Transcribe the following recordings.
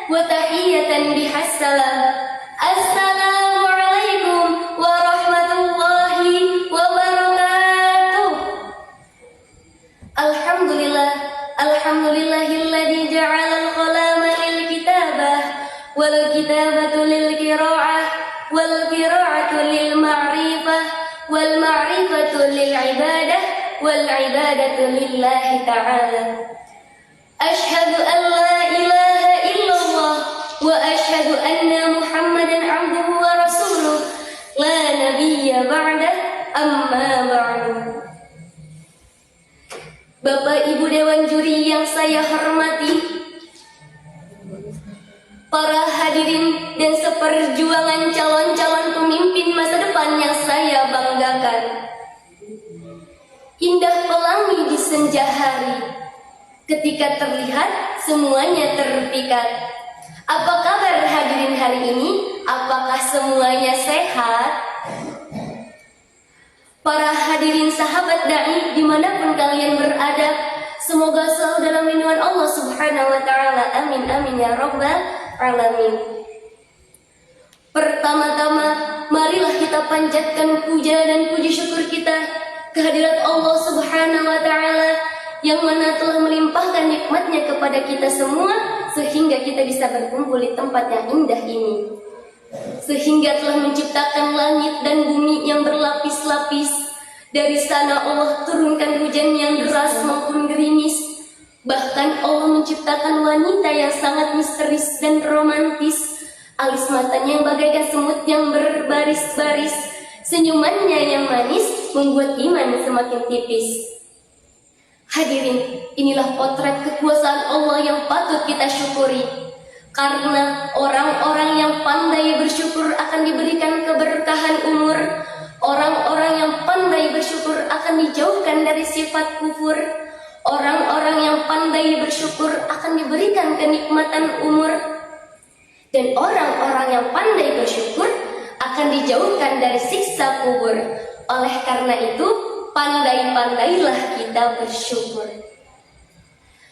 wa tahiyatan bihassalam. Assalamualaikum warahmatullahi wabarakatuh. Alhamdulillahilladzi ja'alal qalama lil kitabah wal kitabatu lil qira'ah wal qira'atu lil ma'rifah wal ma'rifatu lil ibadah wal ibadatu lillahi ta'ala. Ashhadu an la ilaha illallah wa ashhadu anna Muhammadan abduhu wa rasuluh la nabiyya ba'dah, amma ba'du. Bapak Ibu Dewan Juri yang saya hormati, para hadirin dan seperjuangan calon-calon pemimpin masa depan yang saya banggakan. Indah pelangi di senja hari, ketika terlihat semuanya terpikat. Apa kabar hadirin hari ini? Apakah semuanya sehat? Para hadirin sahabat da'i dimanapun kalian berada, semoga selalu dalam lindungan Allah Subhanahu wa ta'ala. Amin amin ya rabbal alamin. Pertama-tama, marilah kita panjatkan puja dan puji syukur kita kehadirat Allah Subhanahu wa ta'ala yang mana telah melimpahkan nikmatnya kepada kita semua sehingga kita bisa berkumpul di tempat yang indah ini, sehingga telah menciptakan langit dan bumi yang berlapis-lapis. Dari sana Allah turunkan hujan yang deras maupun gerimis. Bahkan Allah menciptakan wanita yang sangat misteris dan romantis. Alis matanya yang bagaikan semut yang berbaris-baris, senyumannya yang manis membuat iman semakin tipis. Hadirin, inilah potret kekuasaan Allah yang patut kita syukuri. Karena orang-orang yang pandai bersyukur akan diberikan keberkahan umur. Orang-orang yang pandai bersyukur akan dijauhkan dari sifat kufur. Orang-orang yang pandai bersyukur akan diberikan kenikmatan umur. Dan orang-orang yang pandai bersyukur akan dijauhkan dari siksa kubur. Oleh karena itu, pandai-pandailah kita bersyukur.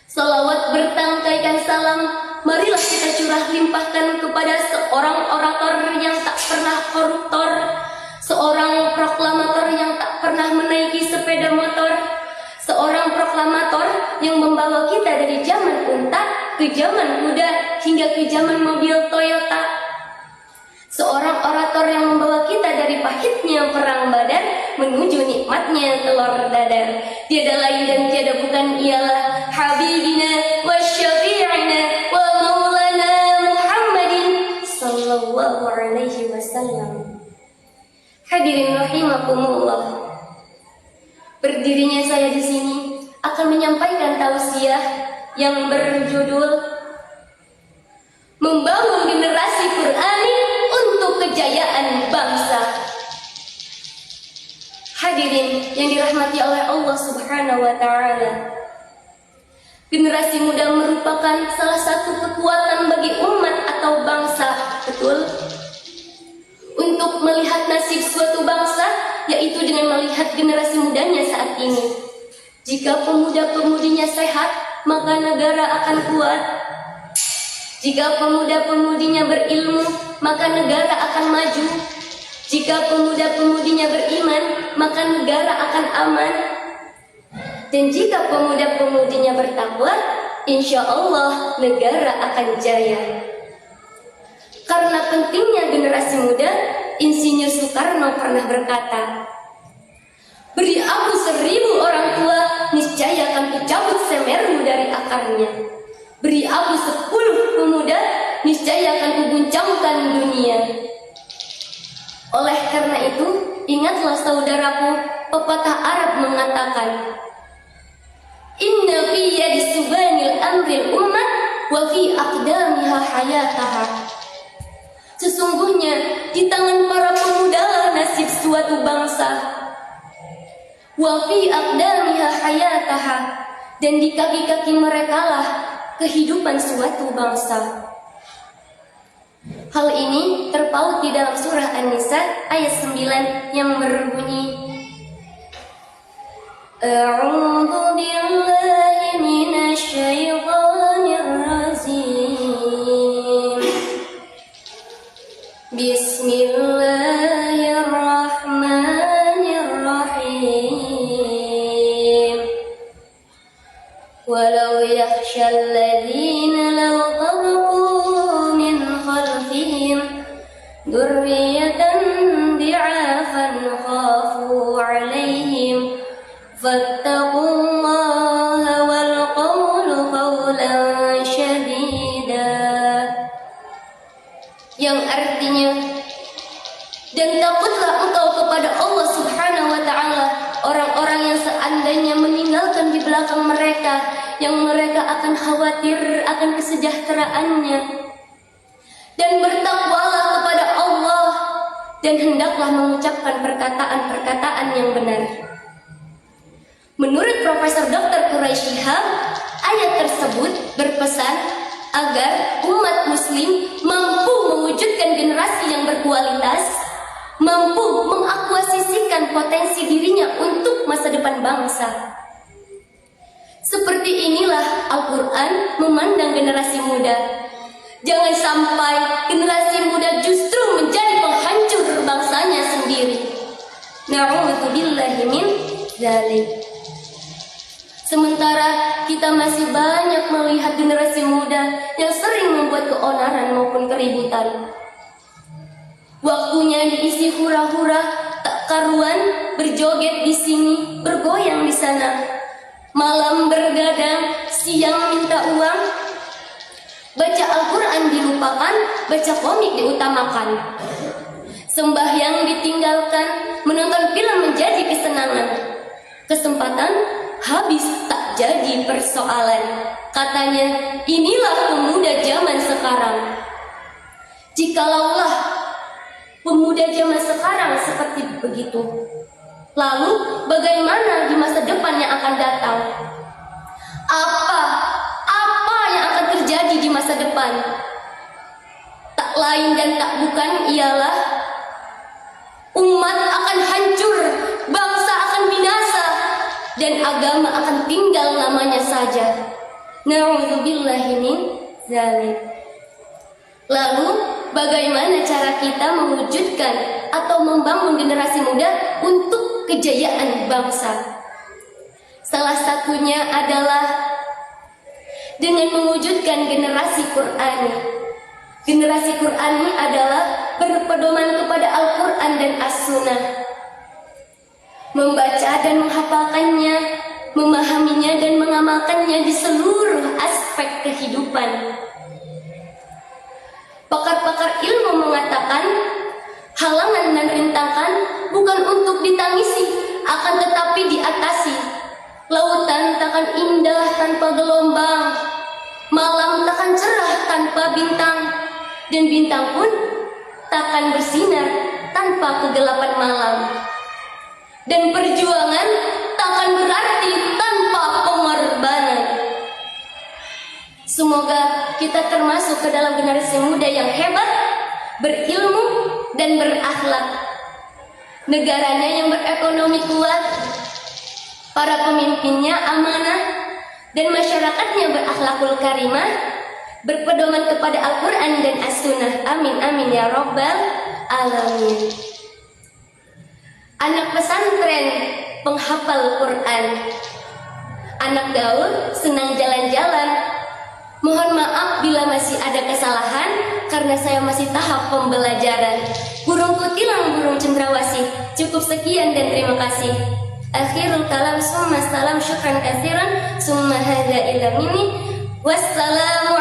Salawat bertangkaikan salam, marilah kita curah limpahkan kepada seorang orator yang tak pernah koruptor, seorang proklamator yang tak pernah menaiki sepeda motor, seorang proklamator yang membawa kita dari zaman unta ke zaman kuda hingga ke zaman mobil Toyota, seorang orator yang membawa kita dari pahitnya perang Badar menuju nikmatnya telur dadar. Tiada lain dan tiada bukan ialah Habibina wa Syafi'ina wa Maulana Muhammadin sallallahu alaihi wasallam. Hadirin rahimakumullah, berdirinya saya di sini akan menyampaikan tausiah yang berjudul Membangun Generasi Qur'ani untuk Kejayaan Bangsa. Hadirin yang dirahmati oleh Allah Subhanahu wa ta'ala, generasi muda merupakan salah satu kekuatan bagi umat atau bangsa, betul? Untuk melihat nasib suatu bangsa, yaitu dengan melihat generasi mudanya saat ini. Jika pemuda-pemudinya sehat, maka negara akan kuat. Jika pemuda-pemudinya berilmu, maka negara akan maju. Jika pemuda-pemudinya beriman, maka negara akan aman. Dan jika pemuda-pemudinya bertakwa, insya Allah negara akan jaya. Karena pentingnya generasi muda, Insinyur Soekarno pernah berkata, beri aku 1000 orang tua, niscaya akan kucabut Semeru dari akarnya. Beri aku 10 pemuda, niscaya akan kuguncangkan dunia. Oleh karena itu, ingatlah saudaraku, pepatah Arab mengatakan, inna fi yadi subanil amril ummat wa fi aqdamiha hayataha. Sesungguhnya di tangan para pemuda nasib suatu bangsa. Wa fi aqdamiha hayataha, dan di kaki-kaki merekalah kehidupan suatu bangsa. Hal ini terpaut di dalam surah An-Nisa ayat 9 yang berbunyi, A'udzu billahi minasy syaithanir rajim. الذين لو تركوا من خلفهم ذرية ضعافا خافوا عليهم فاتقوا الله والقولوا قولا شديدا, yang artinya, dan takutlah engkau kepada Allah Subhanahu wa ta'ala orang-orang yang seandainya meninggalkan di belakang mereka, yang mereka akan khawatir akan kesejahteraannya. Dan bertakwalah kepada Allah dan hendaklah mengucapkan perkataan-perkataan yang benar. Menurut Profesor Dr. Quraisy Shihab, ayat tersebut berpesan agar umat muslim mampu mewujudkan generasi yang berkualitas, mampu mengakuisisikan potensi dirinya untuk masa depan bangsa. Seperti inilah Al-Quran memandang generasi muda. Jangan sampai generasi muda justru menjadi penghancur bangsanya sendiri. Na'udzubillahi min dzalik. Sementara kita masih banyak melihat generasi muda yang sering membuat keonaran maupun keributan. Waktunya diisi hura-hura tak karuan, berjoget di sini, bergoyang di sana. Malam bergadang, siang minta uang. Baca Al-Quran dilupakan, baca komik diutamakan. Sembahyang ditinggalkan, menonton film menjadi kesenangan. Kesempatan habis tak jadi persoalan. Katanya, inilah pemuda zaman sekarang. Jikalaulah pemuda zaman sekarang seperti begitu, lalu bagaimana di masa depan yang akan datang? Apa yang akan terjadi di masa depan? Tak lain dan tak bukan ialah umat akan hancur, bangsa akan binasa, dan agama akan tinggal namanya saja. Na'udzubillahi min dzalik. Lalu bagaimana cara kita mewujudkan atau membangun generasi muda untuk kejayaan bangsa? Salah satunya adalah dengan mewujudkan generasi Qur'ani. Generasi Qur'ani adalah berpedoman kepada Al-Quran dan As-Sunnah, membaca dan menghafalkannya, memahaminya dan mengamalkannya di seluruh aspek kehidupan. Pakar-pakar ilmu mengatakan, halangan dan rintangan bukan untuk ditangisi, akan tetapi diatasi. Lautan takkan indah tanpa gelombang, malam takkan cerah tanpa bintang, dan bintang pun takkan bersinar tanpa kegelapan malam. Dan perjuangan takkan berarti tanpa pengorbanan. Semoga kita termasuk ke dalam generasi muda yang hebat, berilmu, dan berakhlak. Negaranya yang berekonomi kuat, para pemimpinnya amanah, dan masyarakatnya berakhlakul karimah, berpedoman kepada Al-Quran dan As-Sunnah. Amin amin ya rabbal alamin. Anak pesantren penghafal Quran, anak gaul senang jalan-jalan. Mohon maaf bila masih ada kesalahan karena saya masih tahap pembelajaran. Burung kutilang, burung cendrawasih. Cukup sekian dan terima kasih. Akhirul kalam, summa salam, syukran katsiran, summa hadza ila minni. Wassalamu